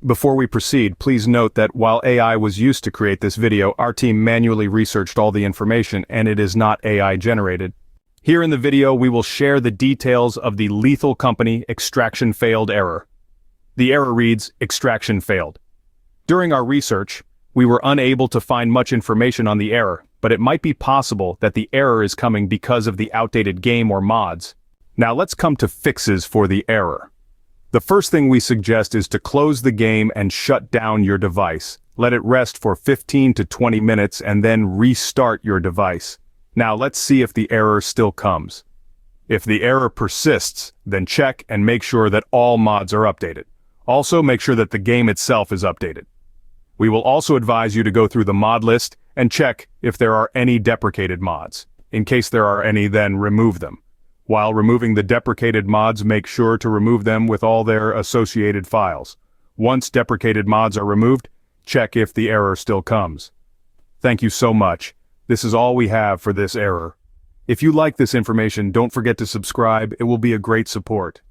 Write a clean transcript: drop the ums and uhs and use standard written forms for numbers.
Before we proceed, please note that while AI was used to create this video, our team manually researched all the information and it is not AI generated. Here in the video, we will share the details of the lethal company extraction failed error. The error reads, extraction failed. During our research, we were unable to find much information on the error, but it might be possible that the error is coming because of the outdated game or mods. Now let's come to fixes for the error. The first thing we suggest is to close the game and shut down your device. Let it rest for 15 to 20 minutes and then restart your device. Now let's see if the error still comes. If the error persists, then check and make sure that all mods are updated. Also, make sure that the game itself is updated. We will also advise you to go through the mod list and check if there are any deprecated mods. In case there are any, then remove them. While removing the deprecated mods, make sure to remove them with all their associated files. Once deprecated mods are removed, check if the error still comes. Thank you so much. This is all we have for this error. If you like this information, don't forget to subscribe. It will be a great support.